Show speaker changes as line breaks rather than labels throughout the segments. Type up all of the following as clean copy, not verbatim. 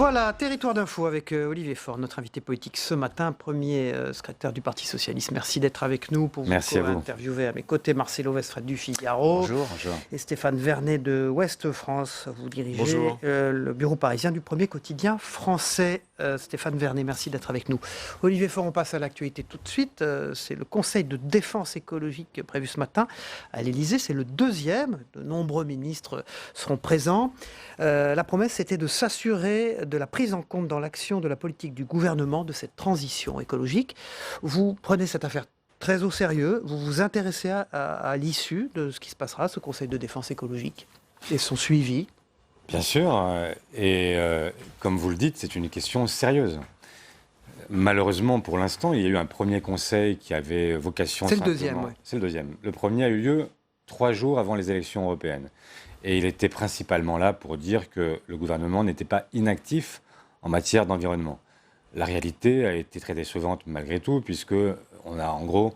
Voilà, Territoire d'info avec Olivier Faure, notre invité politique ce matin, premier secrétaire du Parti Socialiste. Merci d'être avec nous pour
Merci à vous.
interviewer à mes côtés Marcelo Westphal du Figaro.
Bonjour.
Et Stéphane Vernet de Ouest France. Vous dirigez le bureau parisien du premier quotidien français. Stéphane Vernet, merci d'être avec nous. Olivier Faure, on passe à l'actualité tout de suite. C'est le Conseil de défense écologique prévu ce matin à l'Élysée. C'est le deuxième. De nombreux ministres seront présents. La promesse, c'était de s'assurer de la prise en compte dans l'action de la politique du gouvernement de cette transition écologique. Vous prenez cette affaire très au sérieux, vous vous intéressez à l'issue de ce qui se passera, ce Conseil de défense écologique et son suivi.
Bien sûr, et comme vous le dites, c'est une question sérieuse. Malheureusement, pour l'instant, il y a eu un premier conseil qui avait vocation...
C'est le deuxième, oui.
C'est le deuxième. Le premier a eu lieu 3 jours avant les élections européennes. Et il était principalement là pour dire que le gouvernement n'était pas inactif en matière d'environnement. La réalité a été très décevante malgré tout, puisqu'on a en gros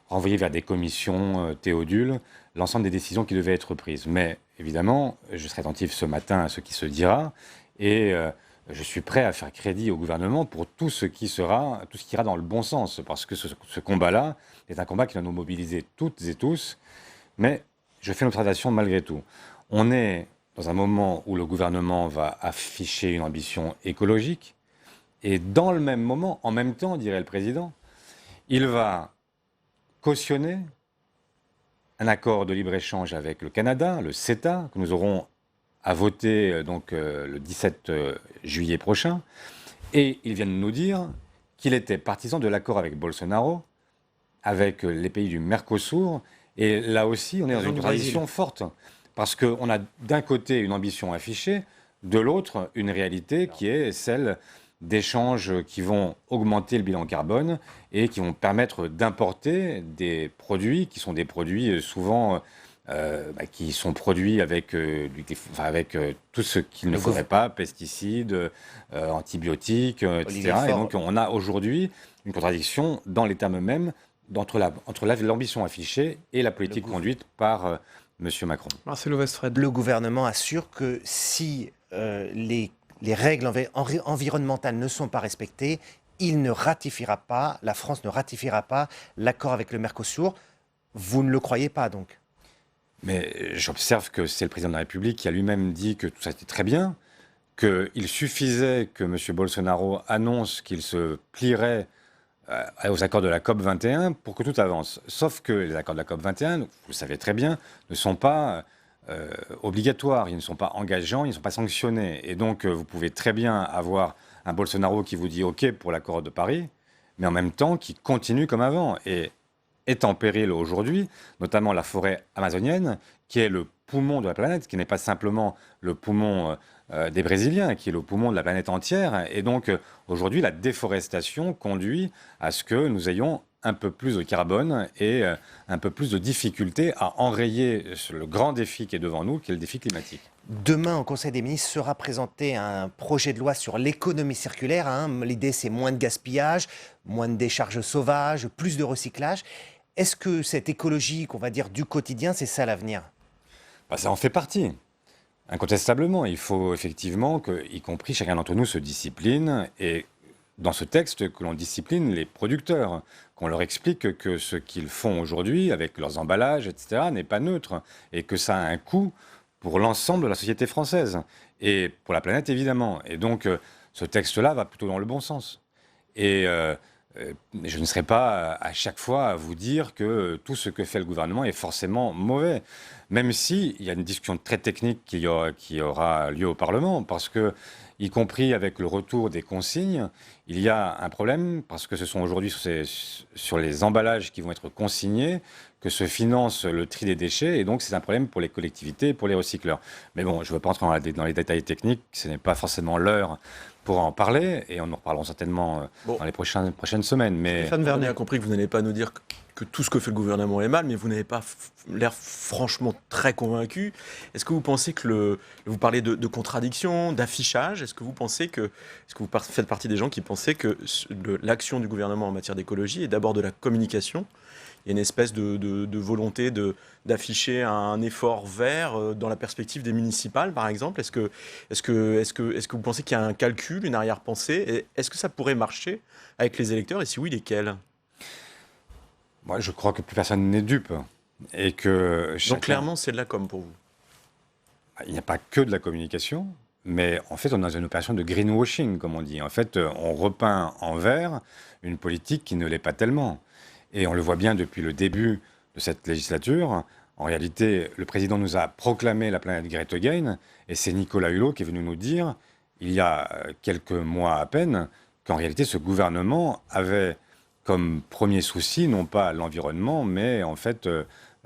renvoyé vers des commissions théodules l'ensemble des décisions qui devaient être prises. Mais évidemment, je serai attentif ce matin à ce qui se dira, et je suis prêt à faire crédit au gouvernement pour tout ce qui ira dans le bon sens, parce que ce combat-là est un combat qui doit nous mobiliser toutes et tous, mais je fais une observation malgré tout. On est dans un moment où le gouvernement va afficher une ambition écologique et dans le même moment, en même temps, dirait le président, il va cautionner un accord de libre-échange avec le Canada, le CETA, que nous aurons à voter le 17 juillet prochain. Et il vient de nous dire qu'il était partisan de l'accord avec Bolsonaro, avec les pays du Mercosur. Et là aussi, on est dans une contradiction forte. Parce qu'on a d'un côté une ambition affichée, de l'autre une réalité qui est celle d'échanges qui vont augmenter le bilan carbone et qui vont permettre d'importer des produits qui sont des produits souvent qui sont produits avec tout ce qu'il ne faudrait pas, pesticides, antibiotiques, etc. Et donc on a aujourd'hui une contradiction dans les termes mêmes entre l'ambition affichée et la politique conduite par Monsieur Macron.
Marcelo Westphal.
Le gouvernement assure que si les règles environnementales ne sont pas respectées, la France ne ratifiera pas l'accord avec le Mercosur. Vous ne le croyez pas donc?
Mais j'observe que c'est le président de la République qui a lui-même dit que tout ça était très bien, qu'il suffisait que M. Bolsonaro annonce qu'il se plierait aux accords de la COP21 pour que tout avance. Sauf que les accords de la COP21, vous le savez très bien, ne sont pas obligatoires, ils ne sont pas engageants, ils ne sont pas sanctionnés. Et donc, vous pouvez très bien avoir un Bolsonaro qui vous dit OK pour l'accord de Paris, mais en même temps qui continue comme avant. Et est en péril aujourd'hui, notamment la forêt amazonienne, qui est le poumon de la planète, qui n'est pas simplement le poumon des Brésiliens, qui est le poumon de la planète entière. Et donc, aujourd'hui, la déforestation conduit à ce que nous ayons un peu plus de carbone et un peu plus de difficulté à enrayer le grand défi qui est devant nous, qui est le défi climatique.
Demain, au Conseil des ministres, sera présenté un projet de loi sur l'économie circulaire. L'idée, c'est moins de gaspillage, moins de décharges sauvages, plus de recyclage. Est-ce que cette écologie, qu'on va dire, du quotidien, c'est ça l'avenir?
Ça en fait partie. Incontestablement, il faut effectivement que, y compris chacun d'entre nous, se discipline, et dans ce texte, que l'on discipline les producteurs, qu'on leur explique que ce qu'ils font aujourd'hui, avec leurs emballages, etc., n'est pas neutre, et que ça a un coût pour l'ensemble de la société française, et pour la planète, évidemment. Et donc, ce texte-là va plutôt dans le bon sens. Et je ne serai pas à chaque fois à vous dire que tout ce que fait le gouvernement est forcément mauvais, même s'il y a une discussion très technique qui aura lieu au Parlement, parce que, y compris avec le retour des consignes, il y a un problème, parce que ce sont aujourd'hui sur les emballages qui vont être consignés que se finance le tri des déchets, et donc c'est un problème pour les collectivités et pour les recycleurs. Mais bon, je ne veux pas entrer dans les détails techniques, ce n'est pas forcément l'heure pour en parler, et on en reparlera certainement dans les prochaines semaines. Mais
on a compris que vous n'allez pas nous dire que tout ce que fait le gouvernement est mal, mais vous n'avez pas l'air franchement très convaincu. Est-ce que vous pensez que vous parlez de contradiction, d'affichage, est-ce que vous faites partie des gens qui pensaient que l'action du gouvernement en matière d'écologie est d'abord de la communication, y a une espèce de volonté d'afficher un effort vert dans la perspective des municipales, par exemple. Est-ce que vous pensez qu'il y a un calcul, une arrière-pensée? Et est-ce que ça pourrait marcher avec les électeurs? Et si oui, lesquels?
Moi, je crois que plus personne n'est dupe. Et que
Donc clairement, c'est de la com pour vous?
Il n'y a pas que de la communication, mais en fait, on est dans une opération de greenwashing, comme on dit. En fait, on repeint en vert une politique qui ne l'est pas tellement. Et on le voit bien depuis le début de cette législature. En réalité, le président nous a proclamé la planète Great Again, et c'est Nicolas Hulot qui est venu nous dire, il y a quelques mois à peine, qu'en réalité, ce gouvernement avait comme premier souci, non pas l'environnement, mais en fait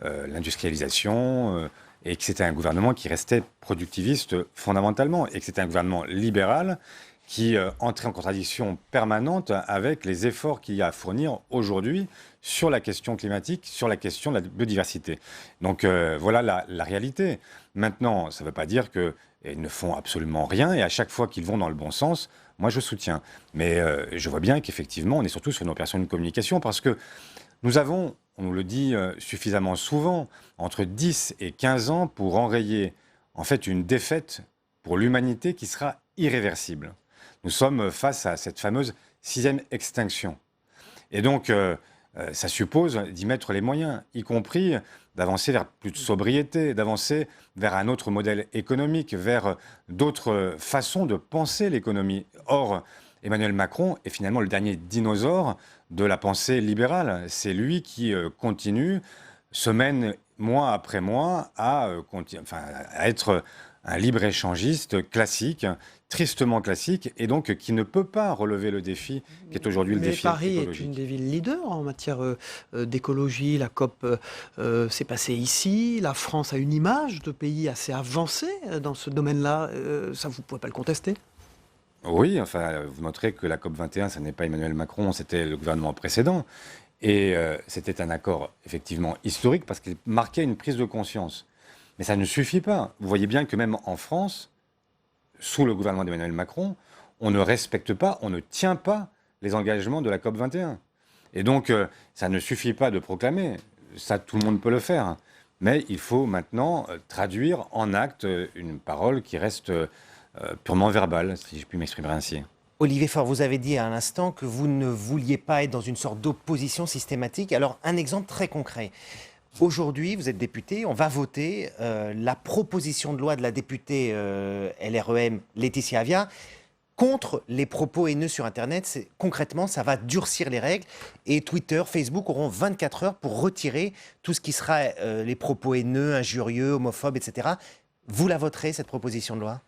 l'industrialisation, et que c'était un gouvernement qui restait productiviste fondamentalement, et que c'était un gouvernement libéral qui entrait en contradiction permanente avec les efforts qu'il y a à fournir aujourd'hui sur la question climatique, sur la question de la biodiversité. Donc voilà la réalité. Maintenant, ça ne veut pas dire qu'ils ne font absolument rien, et à chaque fois qu'ils vont dans le bon sens, moi je soutiens. Mais je vois bien qu'effectivement, on est surtout sur une opération de communication, parce que nous avons, on nous le dit suffisamment souvent, entre 10 et 15 ans pour enrayer en fait une défaite pour l'humanité qui sera irréversible. Nous sommes face à cette fameuse 6e extinction. Et donc, ça suppose d'y mettre les moyens, y compris d'avancer vers plus de sobriété, d'avancer vers un autre modèle économique, vers d'autres façons de penser l'économie. Or, Emmanuel Macron est finalement le dernier dinosaure de la pensée libérale. C'est lui qui continue, semaine, mois après mois, à être un libre-échangiste classique, tristement classique, et donc qui ne peut pas relever le défi qui est aujourd'hui le défi
Paris
écologique.
est une des villes leaders en matière d'écologie. La COP s'est passée ici. La France a une image de pays assez avancé dans ce domaine-là. Ça, vous ne pouvez pas le contester?
Oui, enfin, vous noterez que la COP 21, ce n'est pas Emmanuel Macron, c'était le gouvernement précédent. Et c'était un accord effectivement historique parce qu'il marquait une prise de conscience. Mais ça ne suffit pas. Vous voyez bien que même en France, sous le gouvernement d'Emmanuel Macron, on ne respecte pas, on ne tient pas les engagements de la COP 21. Et donc, ça ne suffit pas de proclamer. Ça, tout le monde peut le faire. Mais il faut maintenant traduire en acte une parole qui reste purement verbale, si je puis m'exprimer ainsi.
Olivier Faure, vous avez dit à l'instant que vous ne vouliez pas être dans une sorte d'opposition systématique. Alors, un exemple très concret. Aujourd'hui, vous êtes député, on va voter la proposition de loi de la députée LREM Laetitia Avia contre les propos haineux sur Internet. Concrètement, ça va durcir les règles et Twitter, Facebook auront 24 heures pour retirer tout ce qui sera les propos haineux, injurieux, homophobes, etc. Vous la voterez, cette proposition de loi ?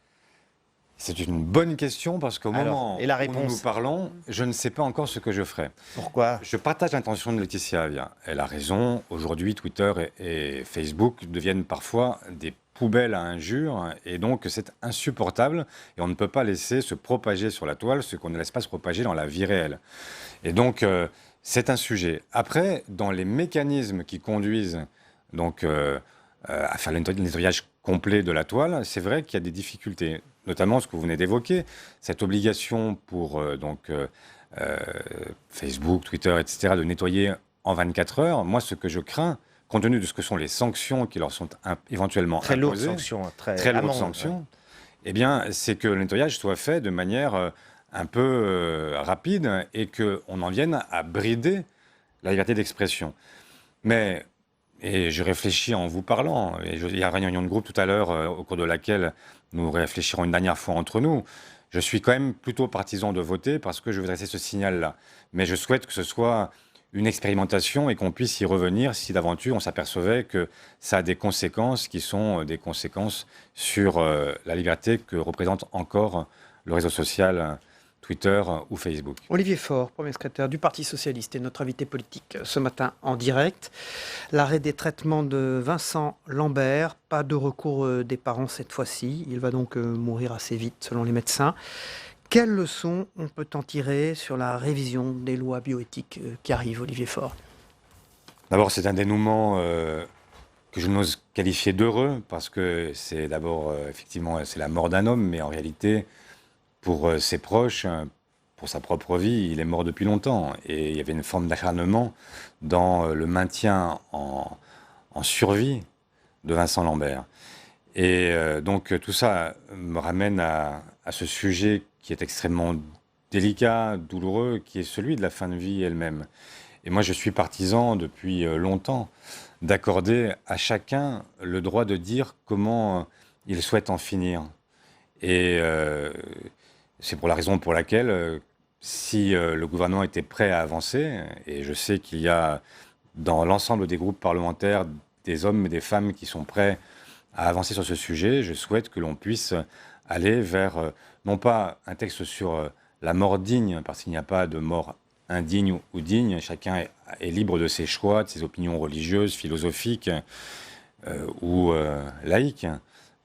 C'est une bonne question parce qu'au moment où nous parlons, je ne sais pas encore ce que je ferai.
Pourquoi ?
Je partage l'intention de Laetitia Avia. Elle a raison. Aujourd'hui, Twitter et Facebook deviennent parfois des poubelles à injures et donc c'est insupportable et on ne peut pas laisser se propager sur la toile ce qu'on ne laisse pas se propager dans la vie réelle. Et donc, c'est un sujet. Après, dans les mécanismes qui conduisent donc, à faire le nettoyage complet de la toile, c'est vrai qu'il y a des difficultés. Notamment ce que vous venez d'évoquer, cette obligation pour Facebook, Twitter, etc., de nettoyer en 24 heures. Moi, ce que je crains, compte tenu de ce que sont les sanctions qui leur sont éventuellement
très
imposées,
très
lourdes sanctions, eh bien, c'est que le nettoyage soit fait de manière un peu rapide et qu'on en vienne à brider la liberté d'expression. Mais, et je réfléchis en vous parlant, et il y a une réunion de groupe tout à l'heure au cours de laquelle nous réfléchirons une dernière fois entre nous. Je suis quand même plutôt partisan de voter parce que je voudrais laisser ce signal-là. Mais je souhaite que ce soit une expérimentation et qu'on puisse y revenir si d'aventure on s'apercevait que ça a des conséquences qui sont des conséquences sur la liberté que représente encore le réseau social Twitter ou Facebook.
Olivier Faure, premier secrétaire du Parti socialiste, est notre invité politique ce matin en direct. L'arrêt des traitements de Vincent Lambert, pas de recours des parents cette fois-ci. Il va donc mourir assez vite selon les médecins. Quelles leçons on peut en tirer sur la révision des lois bioéthiques qui arrivent, Olivier Faure ?
D'abord, c'est un dénouement que je n'ose qualifier d'heureux parce que c'est d'abord, effectivement, c'est la mort d'un homme, mais en réalité, pour ses proches, pour sa propre vie, il est mort depuis longtemps. Et il y avait une forme d'acharnement dans le maintien en survie de Vincent Lambert. Et donc tout ça me ramène à ce sujet qui est extrêmement délicat, douloureux, qui est celui de la fin de vie elle-même. Et moi, je suis partisan depuis longtemps d'accorder à chacun le droit de dire comment il souhaite en finir. Et c'est pour la raison pour laquelle, si le gouvernement était prêt à avancer, et je sais qu'il y a dans l'ensemble des groupes parlementaires des hommes et des femmes qui sont prêts à avancer sur ce sujet, je souhaite que l'on puisse aller vers, non pas un texte sur la mort digne, parce qu'il n'y a pas de mort indigne ou digne, chacun est libre de ses choix, de ses opinions religieuses, philosophiques ou laïques,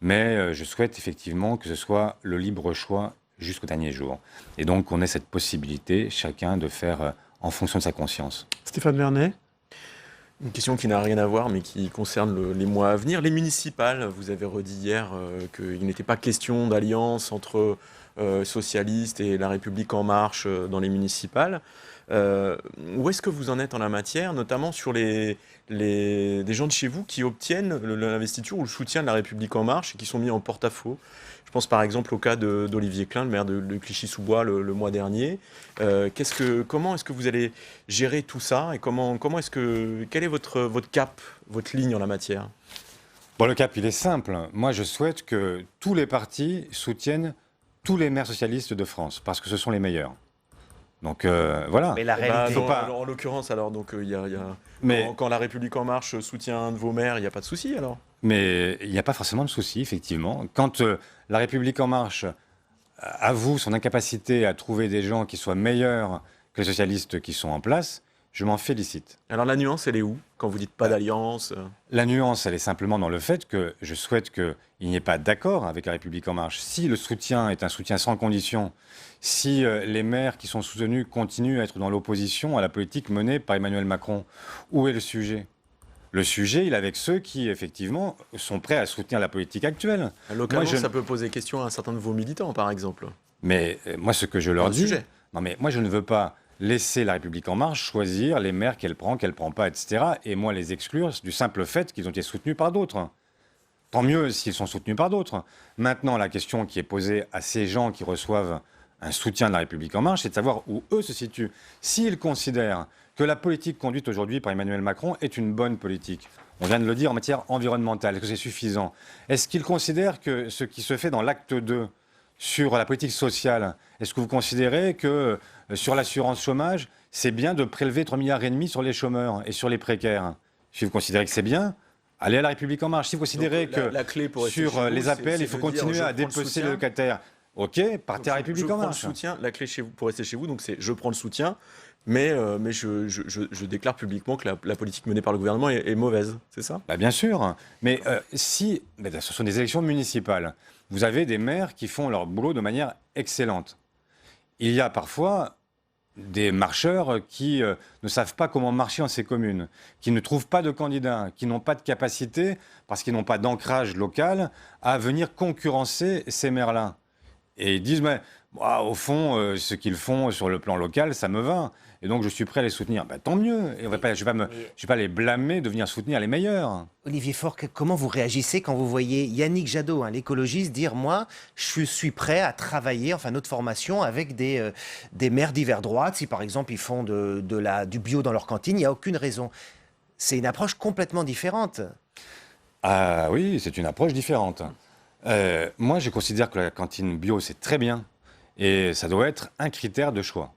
mais je souhaite effectivement que ce soit le libre choix jusqu'au dernier jour. Et donc qu'on ait cette possibilité, chacun, de faire en fonction de sa conscience.
Stéphane Vernet.
Une question qui n'a rien à voir, mais qui concerne les mois à venir. Les municipales, vous avez redit hier qu'il n'était pas question d'alliance entre socialistes et La République En Marche dans les municipales. Où est-ce que vous en êtes en la matière, notamment sur des gens de chez vous qui obtiennent l'investiture ou le soutien de La République En Marche et qui sont mis en porte-à-faux? Je pense par exemple au cas d'Olivier Klein, le maire de Clichy-sous-Bois le mois dernier. Comment est-ce que vous allez gérer tout ça et quel est votre cap, votre ligne en la matière?
Bon, le cap, il est simple. Moi, je souhaite que tous les partis soutiennent tous les maires socialistes de France, parce que ce sont les meilleurs. Donc voilà.
Mais la réalité...
En l'occurrence, alors, donc, quand La République En Marche soutient un de vos maires, il n'y a pas de souci alors?
Mais il n'y a pas forcément de souci, effectivement. Quand La République En Marche avoue son incapacité à trouver des gens qui soient meilleurs que les socialistes qui sont en place, je m'en félicite.
Alors la nuance, elle est où, quand vous dites pas d'alliance?
La nuance, elle est simplement dans le fait que je souhaite qu'il n'y ait pas d'accord avec La République En Marche. Si le soutien est un soutien sans condition, si les maires qui sont soutenus continuent à être dans l'opposition à la politique menée par Emmanuel Macron, où est le sujet? Le sujet, il est avec ceux qui, effectivement, sont prêts à soutenir la politique actuelle.
Localement, ça peut poser question à un certain de vos militants, par exemple.
Mais moi, ce que je leur dis... Non, mais moi, je ne veux pas laisser La République En Marche choisir les maires qu'elle prend pas, etc. Et moi, les exclure du simple fait qu'ils ont été soutenus par d'autres. Tant mieux s'ils sont soutenus par d'autres. Maintenant, la question qui est posée à ces gens qui reçoivent un soutien de La République En Marche, c'est de savoir où eux se situent. S'ils considèrent que la politique conduite aujourd'hui par Emmanuel Macron est une bonne politique, on vient de le dire en matière environnementale, est-ce que c'est suffisant? Est-ce qu'ils considèrent que ce qui se fait dans l'acte 2 sur la politique sociale, est-ce que vous considérez que sur l'assurance chômage, c'est bien de prélever 3,5 milliards sur les chômeurs et sur les précaires? Si vous considérez que c'est bien, allez à La République En Marche. Si vous considérez que
la clé pour
sur les appels, il faut continuer à dépecer les locataires, ok, partez à La République En Marche.
La clé pour rester chez vous, donc c'est je prends le soutien, mais je déclare publiquement que la politique menée par le gouvernement est mauvaise, c'est ça?
Bien sûr, mais ce sont des élections municipales. Vous avez des maires qui font leur boulot de manière excellente. Il y a parfois des marcheurs qui ne savent pas comment marcher dans ces communes, qui ne trouvent pas de candidats, qui n'ont pas de capacité, parce qu'ils n'ont pas d'ancrage local, à venir concurrencer ces maires-là. Et ils disent, au fond, ce qu'ils font sur le plan local, ça me va. Et donc, je suis prêt à les soutenir. Tant mieux. Et je ne vais pas les blâmer de venir soutenir les meilleurs.
Olivier Faure, comment vous réagissez quand vous voyez Yannick Jadot, l'écologiste, dire « Moi, je suis prêt à travailler, notre formation, avec des maires d'hiver droite. Si, par exemple, ils font du bio dans leur cantine, il n'y a aucune raison. » C'est une approche complètement différente.
Ah oui, c'est une approche différente. Moi, je considère que la cantine bio, c'est très bien. Et ça doit être un critère de choix.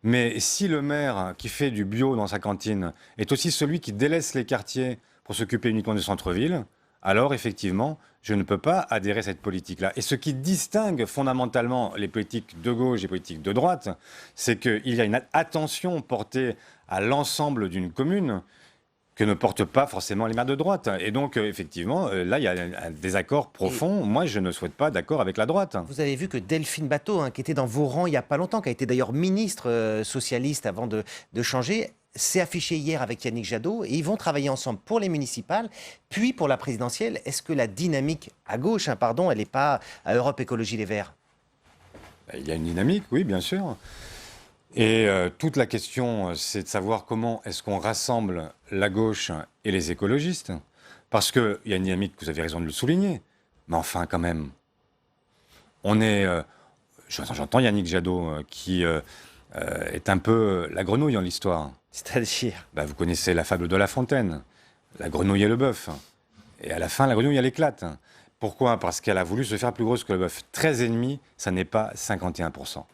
Mais si le maire qui fait du bio dans sa cantine est aussi celui qui délaisse les quartiers pour s'occuper uniquement du centre-ville, alors effectivement, je ne peux pas adhérer à cette politique-là. Et ce qui distingue fondamentalement les politiques de gauche et les politiques de droite, c'est qu'il y a une attention portée à l'ensemble d'une commune que ne portent pas forcément les maires de droite. Et donc, effectivement, là, il y a un désaccord profond. Moi, je ne souhaite pas d'accord avec la droite.
Vous avez vu que Delphine Batho, qui était dans vos rangs il n'y a pas longtemps, qui a été d'ailleurs ministre socialiste avant de changer, s'est affichée hier avec Yannick Jadot, et ils vont travailler ensemble pour les municipales, puis pour la présidentielle. Est-ce que la dynamique à gauche, elle n'est pas à Europe Écologie Les Verts?
Il y a une dynamique, oui, bien sûr. Et toute la question, c'est de savoir comment est-ce qu'on rassemble la gauche et les écologistes. Parce qu'il y a une dynamique, vous avez raison de le souligner, mais enfin quand même, on est... j'entends Yannick Jadot qui est un peu la grenouille dans l'histoire.
C'est-à-dire
Vous connaissez la fable de La Fontaine, la grenouille et le bœuf. Et à la fin, la grenouille, elle éclate. Pourquoi ? Parce qu'elle a voulu se faire plus grosse que le bœuf. 13,5, ça n'est pas 51%.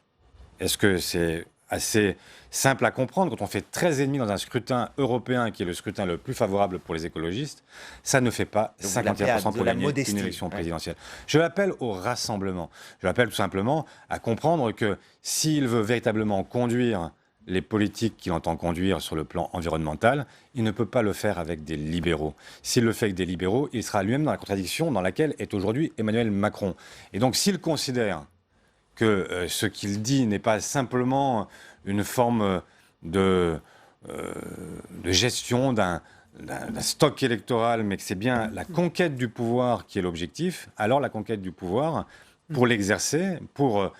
Est-ce que c'est assez simple à comprendre quand on fait 13,5 dans un scrutin européen qui est le scrutin le plus favorable pour les écologistes? Ça ne fait pas 51% pour gagner une élection présidentielle. Je l'appelle au rassemblement. Je l'appelle tout simplement à comprendre que s'il veut véritablement conduire les politiques qu'il entend conduire sur le plan environnemental, il ne peut pas le faire avec des libéraux. S'il le fait avec des libéraux, il sera lui-même dans la contradiction dans laquelle est aujourd'hui Emmanuel Macron. Et donc s'il considère que ce qu'il dit n'est pas simplement une forme de gestion d'un stock électoral, mais que c'est bien la conquête du pouvoir qui est l'objectif, alors la conquête du pouvoir, pour l'exercer, pour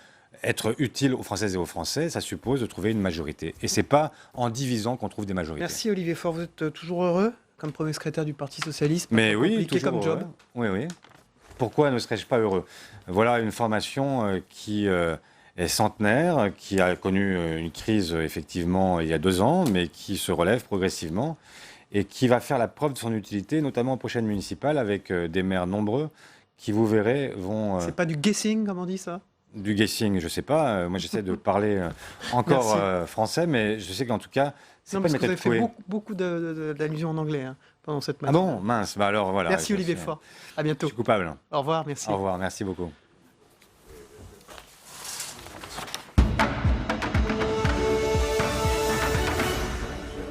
être utile aux Françaises et aux Français, ça suppose de trouver une majorité. Et ce n'est pas en divisant qu'on trouve des majorités.
Merci Olivier Faure. Vous êtes toujours heureux comme premier secrétaire du Parti Socialiste?
Mais oui, toujours
comme job.
Oui, oui. Pourquoi ne serais-je pas heureux? Voilà une formation qui est centenaire, qui a connu une crise effectivement il y a 2 ans, mais qui se relève progressivement et qui va faire la preuve de son utilité, notamment aux prochaines municipales, avec des maires nombreux qui, vous verrez, vont...
C'est pas du guessing, comme on dit ça?
Du guessing, je ne sais pas. Moi, j'essaie de parler encore français, mais je sais qu'en tout cas, c'est pas une méthode couée.
Vous avez fait beaucoup d'allusions en anglais pendant cette
matinée. Ah bon? Mince. Alors, voilà.
Merci Olivier Faure. À bientôt.
Je suis coupable.
Au revoir, merci.
Au revoir, merci beaucoup.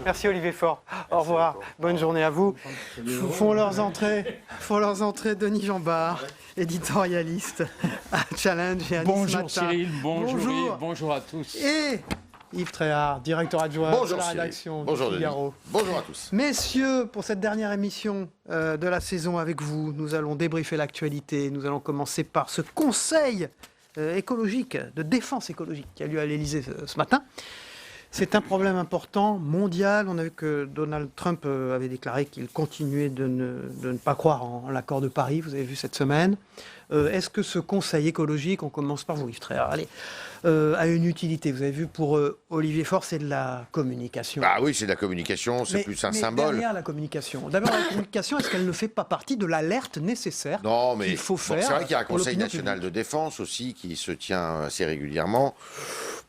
Merci Olivier Faure. Au revoir. Bonne journée à vous. Font leurs entrées Denis Jeanbart, éditorialiste à Challenge et à Nice
Bonjour
Matin.
Cyril, bonjour Yves, bonjour à tous.
Et Yves Tréhard, directeur adjoint de la rédaction du Figaro.
Bonjour à tous.
Messieurs, pour cette dernière émission de la saison avec vous, nous allons débriefer l'actualité. Nous allons commencer par ce conseil écologique, de défense écologique qui a lieu à l'Élysée ce matin. C'est un problème important, mondial. On a vu que Donald Trump avait déclaré qu'il continuait de ne pas croire en l'accord de Paris, vous avez vu cette semaine. Est-ce que ce conseil écologique, on commence par vous Yves Tréhard, a une utilité? Vous avez vu, pour Olivier Faure, c'est de la communication.
Ah oui, c'est de la communication, c'est plus un symbole.
Derrière la communication, d'abord la communication, est-ce qu'elle ne fait pas partie de l'alerte néceraire qu'il faut faire?
C'est vrai qu'il y a un Conseil national de défense aussi qui se tient assez régulièrement.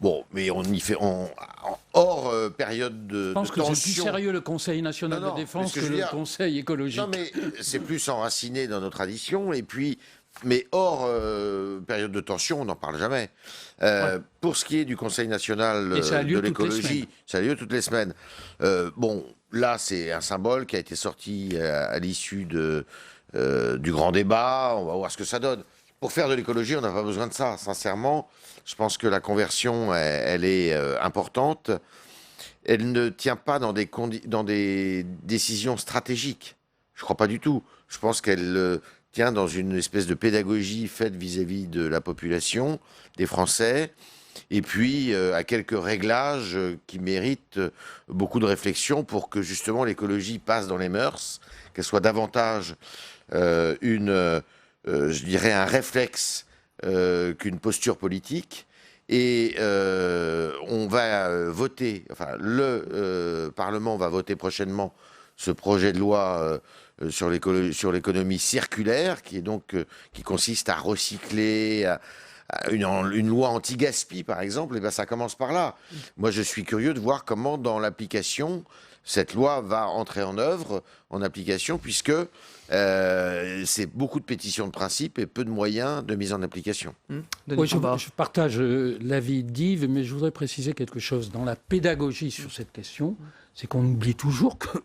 Bon, mais on y fait hors période de tension.
Je pense que c'est plus sérieux le Conseil national de défense que le Conseil écologique.
Non, mais c'est plus enraciné dans nos traditions. Et puis, mais hors période de tension, on n'en parle jamais. Pour ce qui est du Conseil national de l'écologie, ça a lieu toutes les semaines. Bon, là, c'est un symbole qui a été sorti à l'issue du grand débat. On va voir ce que ça donne. Pour faire de l'écologie, on n'a pas besoin de ça, sincèrement. Je pense que la conversion, elle est importante. Elle ne tient pas dans des décisions stratégiques. Je ne crois pas du tout. Je pense qu'elle tient dans une espèce de pédagogie faite vis-à-vis de la population, des Français, et puis à quelques réglages qui méritent beaucoup de réflexion pour que justement l'écologie passe dans les mœurs, qu'elle soit davantage je dirais un réflexe qu'une posture politique. Et on va voter, enfin le Parlement va voter prochainement ce projet de loi sur l'économie circulaire, qui consiste à recycler, une loi anti-gaspi par exemple. Et bien ça commence par là. Moi je suis curieux de voir comment dans l'application cette loi va entrer en œuvre, en application, puisque c'est beaucoup de pétitions de principe et peu de moyens de mise en application.
Oui, je partage l'avis d'Yves, mais je voudrais préciser quelque chose. Dans la pédagogie sur cette question, c'est qu'on oublie toujours que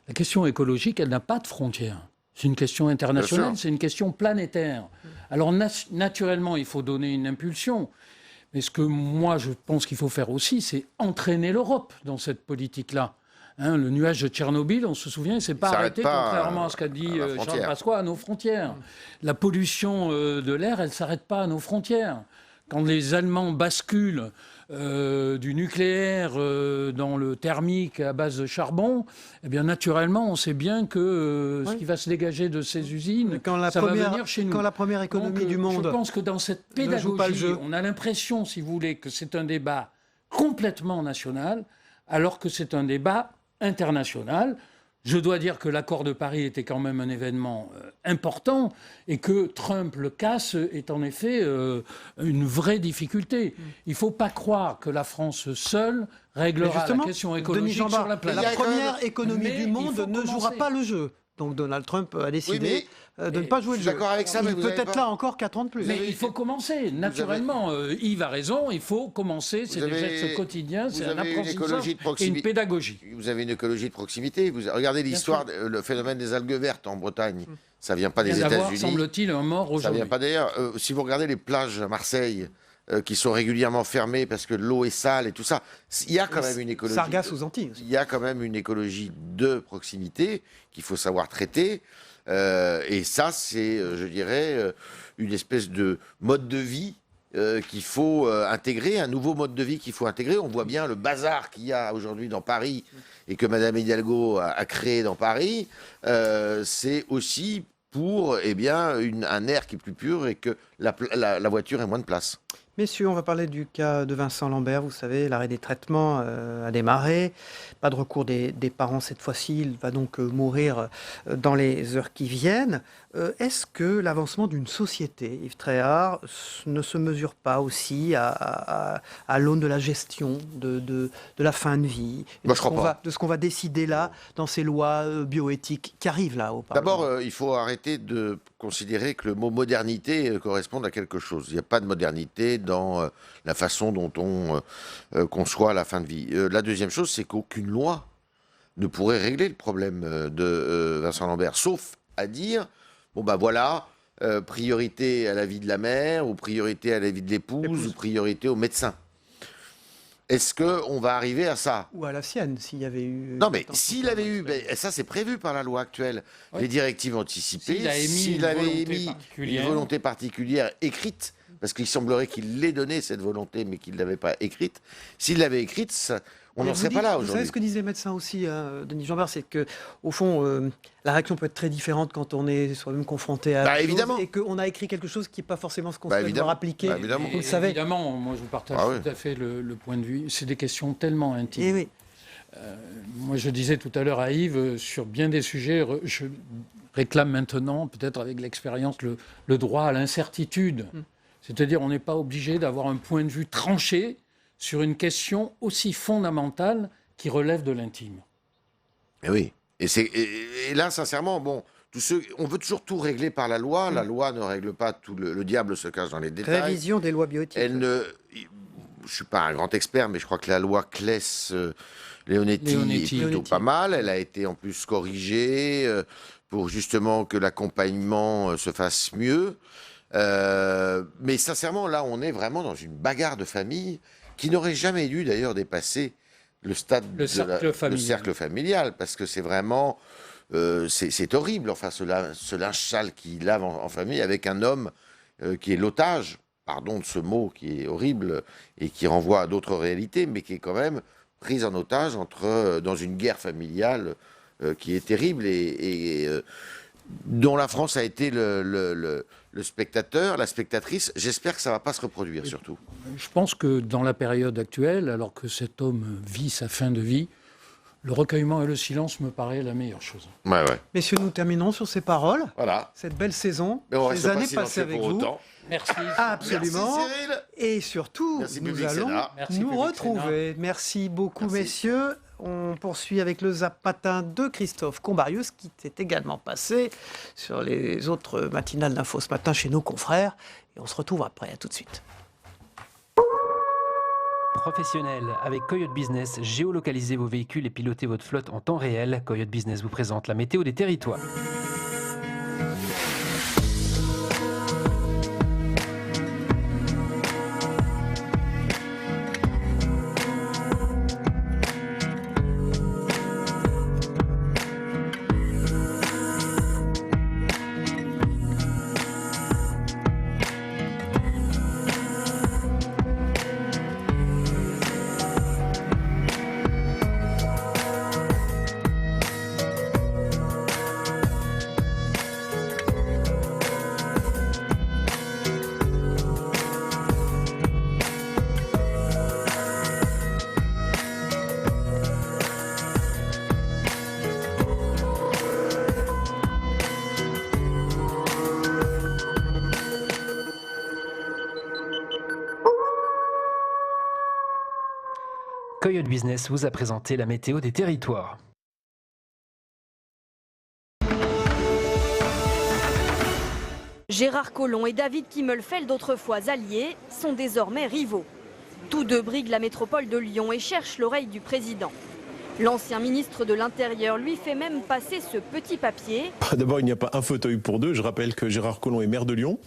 la question écologique, elle n'a pas de frontières. C'est une question internationale, c'est une question planétaire. Alors naturellement, il faut donner une impulsion. Mais ce que moi, je pense qu'il faut faire aussi, c'est entraîner l'Europe dans cette politique-là. Le nuage de Tchernobyl, on se souvient, il ne s'est pas arrêté, contrairement à ce qu'a dit Jean Pasqua, à nos frontières. La pollution de l'air, elle ne s'arrête pas à nos frontières. Quand les Allemands basculent du nucléaire dans le thermique à base de charbon, eh bien naturellement, on sait bien que ce qui va se dégager de ces usines, ça va venir chez nous.
Quand la première économie du monde...
Je pense que dans cette pédagogie, on a l'impression, si vous voulez, que c'est un débat complètement national, alors que c'est un débat international. Je dois dire que l'accord de Paris était quand même un événement important et que Trump le casse est en effet une vraie difficulté. Il ne faut pas croire que la France seule réglera la question écologique sur la planète.
La première économie du monde ne jouera pas le jeu. Donc Donald Trump a décidé de ne pas jouer le jeu.
D'accord avec ça, mais
peut être là encore 4 ans de plus.
Mais il faut commencer, naturellement. Yves a raison, il faut commencer. C'est des gestes quotidiens, c'est un apprentissage et une pédagogie.
Vous avez une écologie de proximité. Regardez l'histoire, le phénomène des algues vertes en Bretagne. Ça ne vient pas des États-Unis.
Semble-t-il, un mort aujourd'hui.
Ça ne vient pas d'ailleurs. Si vous regardez les plages à Marseille, qui sont régulièrement fermées parce que l'eau est sale et tout ça, il y a quand même une écologie.
Sargasses aux Antilles aussi.
Il y a quand même une écologie de proximité qu'il faut savoir traiter. Et ça, c'est, je dirais, une espèce de mode de vie qu'il faut intégrer, un nouveau mode de vie qu'il faut intégrer. On voit bien le bazar qu'il y a aujourd'hui dans Paris et que Madame Hidalgo a créé dans Paris. C'est aussi pour un air qui est plus pur et que la voiture ait moins de place.
Messieurs, on va parler du cas de Vincent Lambert. Vous savez, l'arrêt des traitements a démarré. Pas de recours des parents cette fois-ci. Il va donc mourir dans les heures qui viennent. Est-ce que l'avancement d'une société, Yves Tréhard, ne se mesure pas aussi à l'aune de la gestion de la fin de vie,
de ce
qu'on va décider là dans ces lois bioéthiques qui arrivent là au Parlement?
D'abord, il faut arrêter de considérer que le mot modernité corresponde à quelque chose. Il n'y a pas de modernité dans la façon dont on conçoit la fin de vie. La deuxième chose, c'est qu'aucune loi ne pourrait régler le problème de Vincent Lambert, sauf à dire, bon ben voilà, priorité à la vie de la mère, ou priorité à la vie de l'épouse, ou priorité au médecin. Est-ce qu'on va arriver à ça?
Ou à la sienne, s'il y avait eu...
Non, mais s'il avait eu... ça, c'est prévu par la loi actuelle. Oui. Les directives anticipées, s'il avait émis une volonté particulière écrite, parce qu'il semblerait qu'il l'ait donnée, cette volonté, mais qu'il ne l'avait pas écrite. S'il l'avait écrite, on n'en serait pas là aujourd'hui.
Vous savez ce que disait le médecin aussi, Denis Jeanbert, c'est qu'au fond, la réaction peut être très différente quand on est soi-même confronté à
évidemment.
Et qu'on a écrit quelque chose qui n'est pas forcément ce qu'on souhaite voir appliquer.
Évidemment.
Vous le savez.
Évidemment, moi je vous partage tout à fait le point de vue. C'est des questions tellement intimes.
Et oui.
Moi je disais tout à l'heure à Yves, sur bien des sujets, je réclame maintenant, peut-être avec l'expérience, le droit à l'incertitude. C'est-à-dire on n'est pas obligé d'avoir un point de vue tranché sur une question aussi fondamentale qui relève de l'intime.
Et oui. Et là, sincèrement, bon, on veut toujours tout régler par la loi. La loi ne règle pas tout. Le diable se cache dans les détails.
Révision des lois bioéthiques.
Je ne suis pas un grand expert, mais je crois que la loi Claes-Leonetti est plutôt pas mal. Elle a été en plus corrigée pour justement que l'accompagnement se fasse mieux. Mais sincèrement, là, on est vraiment dans une bagarre de famille qui n'aurait jamais dû d'ailleurs dépasser le stade
le cercle
familial, parce que c'est vraiment c'est horrible, enfin ce linge sale qui lave en famille avec un homme qui est l'otage, pardon de ce mot qui est horrible et qui renvoie à d'autres réalités, mais qui est quand même pris en otage dans une guerre familiale qui est terrible et dont la France a été le spectateur, la spectatrice. J'espère que ça ne va pas se reproduire, surtout.
Je pense que dans la période actuelle, alors que cet homme vit sa fin de vie, le recueillement et le silence me paraît la meilleure chose.
Ouais.
Messieurs, nous terminons sur ces paroles.
Voilà.
Cette belle saison,
ces
années passées avec vous.
Autant.
Merci.
Absolument.
Merci Cyril.
Et surtout, nous allons nous retrouver. Merci beaucoup, messieurs. On poursuit avec le Zapatin de Christophe Combarius, qui s'est également passé sur les autres matinales d'Info ce matin chez nos confrères. Et on se retrouve après. À tout de suite.
Professionnel, avec Coyote Business, géolocalisez vos véhicules et pilotez votre flotte en temps réel. Coyote Business vous présente la météo des territoires. Coyote Business vous a présenté la météo des territoires.
Gérard Collomb et David Kimmelfeld, autrefois alliés, sont désormais rivaux. Tous deux briguent la métropole de Lyon et cherchent l'oreille du président. L'ancien ministre de l'Intérieur lui fait même passer ce petit papier.
D'abord, il n'y a pas un fauteuil pour deux. Je rappelle que Gérard Collomb est maire de Lyon.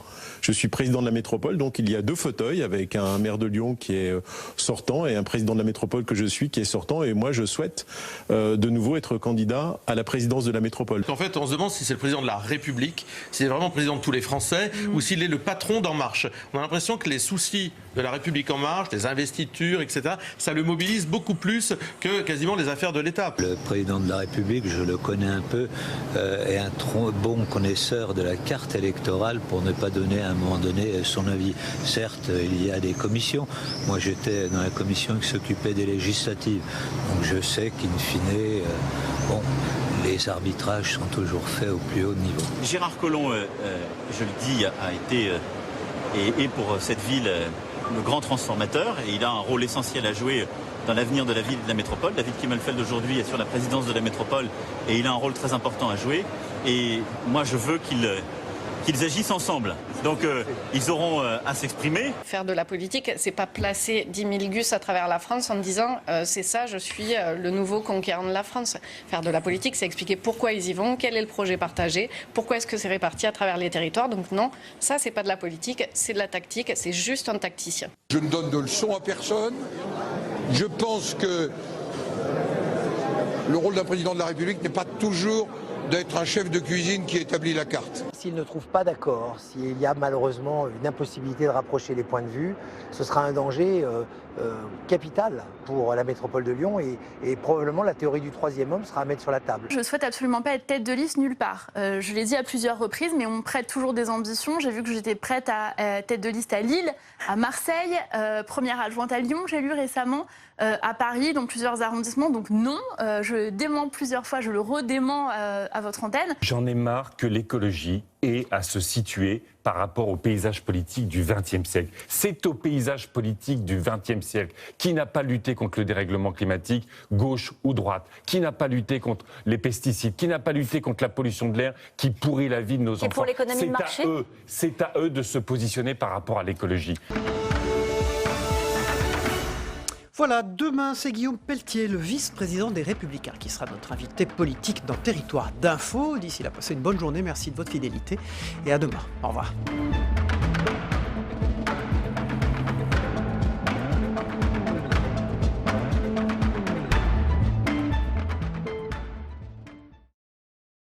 Je suis président de la métropole, donc il y a 2 fauteuils avec un maire de Lyon qui est sortant et un président de la métropole que je suis qui est sortant. Et moi, je souhaite de nouveau être candidat à la présidence de la métropole.
En fait, on se demande si c'est le président de la République, si c'est vraiment le président de tous les Français ou s'il est le patron d'En Marche. On a l'impression que les soucis de la République En Marche, les investitures, etc., ça le mobilise beaucoup plus que quasiment les affaires de l'État.
Le président de la République, je le connais un peu, est un bon connaisseur de la carte électorale pour ne pas donner à un moment donné son avis. Certes, il y a des commissions. Moi, j'étais dans la commission qui s'occupait des législatives. Donc je sais qu'in fine, les arbitrages sont toujours faits au plus haut niveau.
Gérard Collomb, je le dis, a été et pour cette ville le grand transformateur, et il a un rôle essentiel à jouer dans l'avenir de la ville et de la métropole. David Kimmelfeld aujourd'hui est sur la présidence de la métropole et il a un rôle très important à jouer. Et moi je veux qu'ils agissent ensemble. Donc ils auront à s'exprimer.
Faire de la politique, c'est pas placer 10 000 gus à travers la France en disant c'est ça, je suis le nouveau conquérant de la France. Faire de la politique, c'est expliquer pourquoi ils y vont, quel est le projet partagé, pourquoi est-ce que c'est réparti à travers les territoires. Donc non, ça c'est pas de la politique, c'est de la tactique, c'est juste un tacticien.
Je ne donne de leçons à personne. Je pense que le rôle d'un président de la République n'est pas toujours d'être un chef de cuisine qui établit la carte.
S'ils ne trouvent pas d'accord, s'il y a malheureusement une impossibilité de rapprocher les points de vue, ce sera un danger capital pour la métropole de Lyon et probablement la théorie du troisième homme sera à mettre sur la table.
Je ne souhaite absolument pas être tête de liste nulle part. Je l'ai dit à plusieurs reprises, mais on me prête toujours des ambitions. J'ai vu que j'étais prête à tête de liste à Lille, à Marseille, première adjointe à Lyon, j'ai lu récemment, à Paris, dans plusieurs arrondissements. Donc non, je dément plusieurs fois, je le redément à votre antenne.
J'en ai marre que l'écologie ait à se situer par rapport au paysage politique du XXe siècle. C'est au paysage politique du XXe siècle qui n'a pas lutté contre le dérèglement climatique, gauche ou droite, qui n'a pas lutté contre les pesticides, qui n'a pas lutté contre la pollution de l'air, qui pourrit la vie de nos enfants.
Pour l'économie de marché.
C'est à eux de se positionner par rapport à l'écologie.
Voilà, demain, c'est Guillaume Pelletier, le vice-président des Républicains, qui sera notre invité politique dans Territoire d'Info. D'ici là, passez une bonne journée, merci de votre fidélité et à demain. Au revoir.